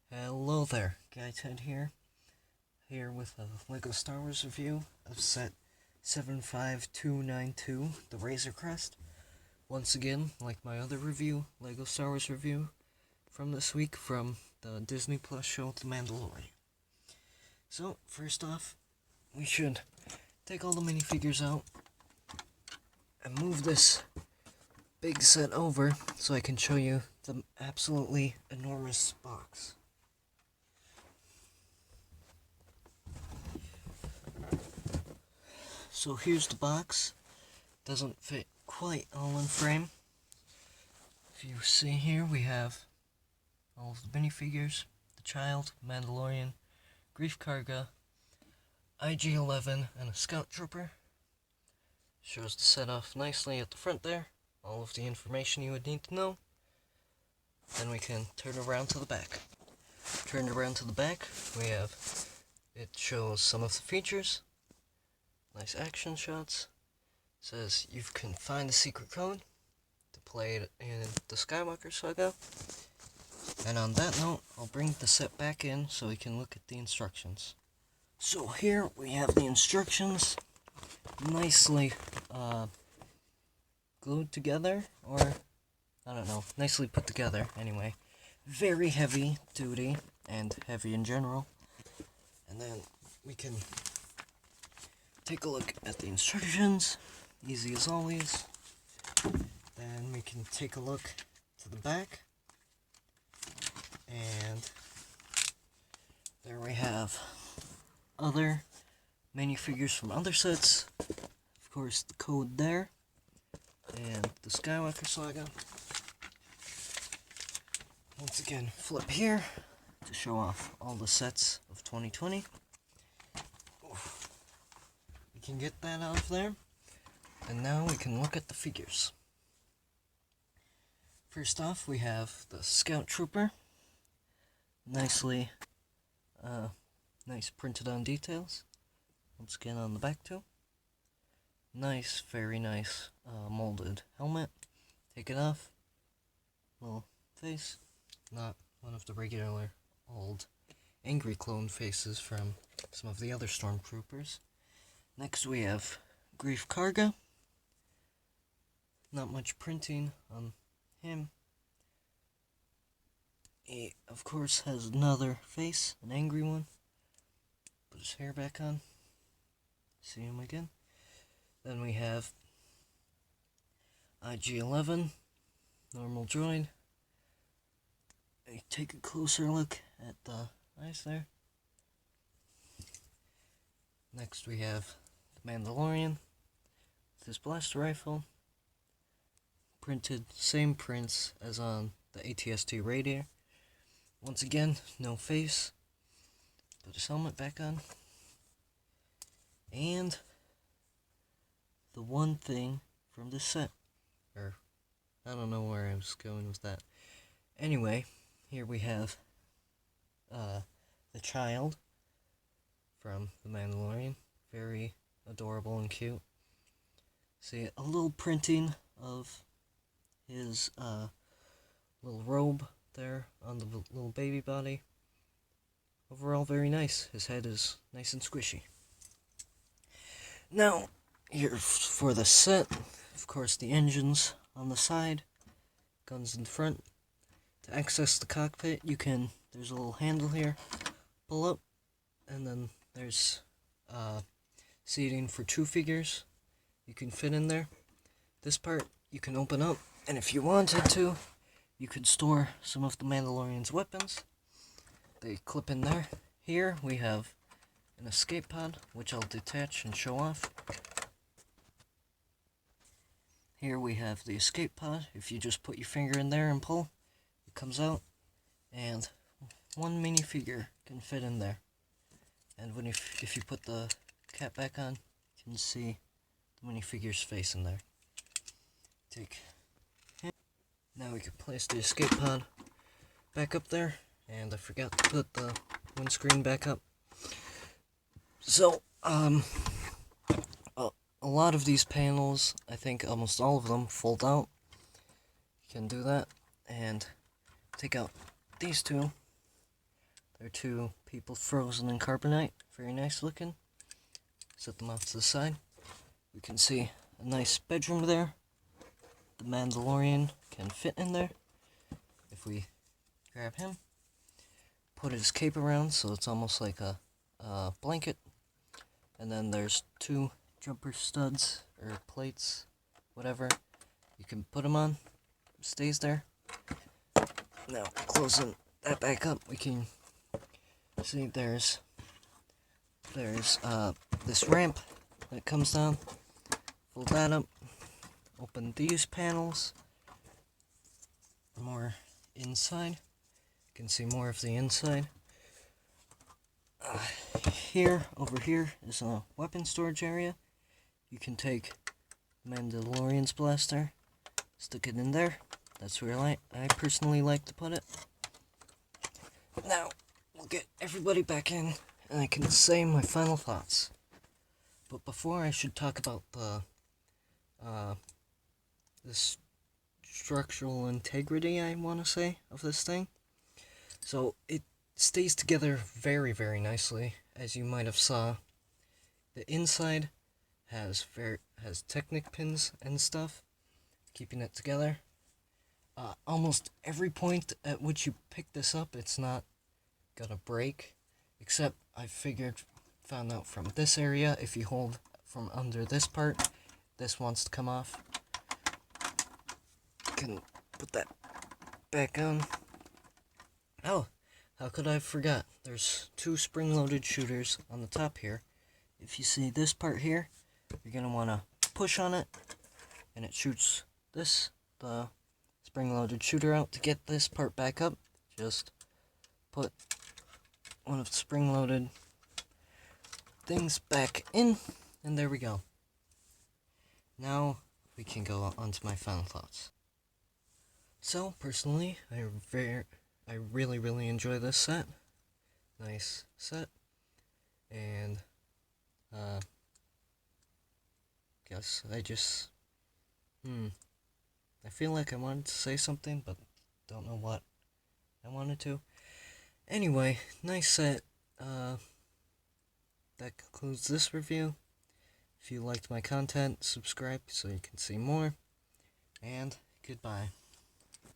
Hello there, Guy Ted here with a LEGO Star Wars review of set 75292, the Razorcrest. Once again, like my other review, LEGO Star Wars review from this week from the Disney Plus show The Mandalorian. So, first off, we should take all the minifigures out and move this big set over so I can show you the absolutely enormous box. So here's the box. Doesn't fit quite all in frame. If you see here, we have all of the minifigures, the Child, Mandalorian, Grief Karga, IG-11, and a Scout Trooper. Shows the set off nicely at the front there. All of the information you would need to know. Then we can turn around to the back. Turned around to the back, it shows some of the features. Nice action shots. Says you can find the secret code to play it in the Skywalker saga. And on that note, I'll bring the set back in so we can look at the instructions. So here we have the instructions, nicely glued together, or I don't know, nicely put together anyway. Very heavy duty and heavy in general. And then we can take a look at the instructions, easy as always. Then we can take a look to the back, and there we have other minifigures from other sets. Of course, the code there, and the Skywalker saga. Once again, flip here to show off all the sets of 2020. We can get that out of there, and now we can look at the figures. First off, we have the Scout Trooper. Nicely, nice printed on details. Once again on the back too. Nice, very nice molded helmet. Take it off. Little face. Not one of the regular old angry clone faces from some of the other stormtroopers. Next we have Grief Karga. Not much printing on him. He, of course, has another face, an angry one. Put his hair back on. See him again. Then we have IG-11, normal droid. Take a closer look at the eyes there. Next we have the Mandalorian with his blaster rifle. Printed, same prints as on the ATST Raider. Once again, no face. Put his helmet back on. And the one thing from this set, or I don't know where I was going with that. Anyway, here we have the Child from the Mandalorian. Very adorable and cute. See a little printing of his little robe there on the little baby body. Overall very nice. His head is nice and squishy. Now, here for the set, of course the engines on the side, guns in front. To access the cockpit, there's a little handle here, pull up, and then there's seating for 2 figures. You can fit in there. This part you can open up, and if you wanted to, you could store some of the Mandalorian's weapons. They clip in there. Here we have an escape pod, which I'll detach and show off. Here we have the escape pod. If you just put your finger in there and pull, it comes out, and one minifigure can fit in there. And if you put the cap back on, you can see the minifigure's face in there. Now we can place the escape pod back up there, and I forgot to put the windscreen back up. So, a lot of these panels, I think almost all of them, fold out. You can do that, and take out these two, There are two people frozen in carbonite. Very nice looking. Set them off to the side. We can see a nice bedroom there. The Mandalorian can fit in there. If we grab him, put his cape around so it's almost like a blanket. And then there's two jumper studs or plates, whatever. You can put them on. Stays there. Now closing that back up, we can see there's this ramp that comes down. Fold that up. Open these panels. More inside. You can see more of the inside. Over here is a weapon storage area. You can take Mandalorian's blaster, stick it in there. That's where I personally like to put it. Now, we'll get everybody back in, and I can say my final thoughts. But before, I should talk about this structural integrity, I want to say, of this thing. So, it stays together very, very nicely, as you might have saw. The inside has Technic pins and stuff, keeping it together. Almost every point at which you pick this up, it's not gonna break, except I found out from this area, if you hold from under this part, this wants to come off. Can put that back on. Oh, how could I have forgot? There's two spring-loaded shooters on the top here. If you see this part here, you're gonna wanna push on it, and it shoots the spring-loaded shooter out. To get this part back up, just put one of the spring-loaded things back in, and there we go. Now we can go on to my final thoughts. So personally, I really, really enjoy this set. Nice set, and guess I feel like I wanted to say something, but don't know what I wanted to. Anyway, nice set. That concludes this review. If you liked my content, subscribe so you can see more. And goodbye.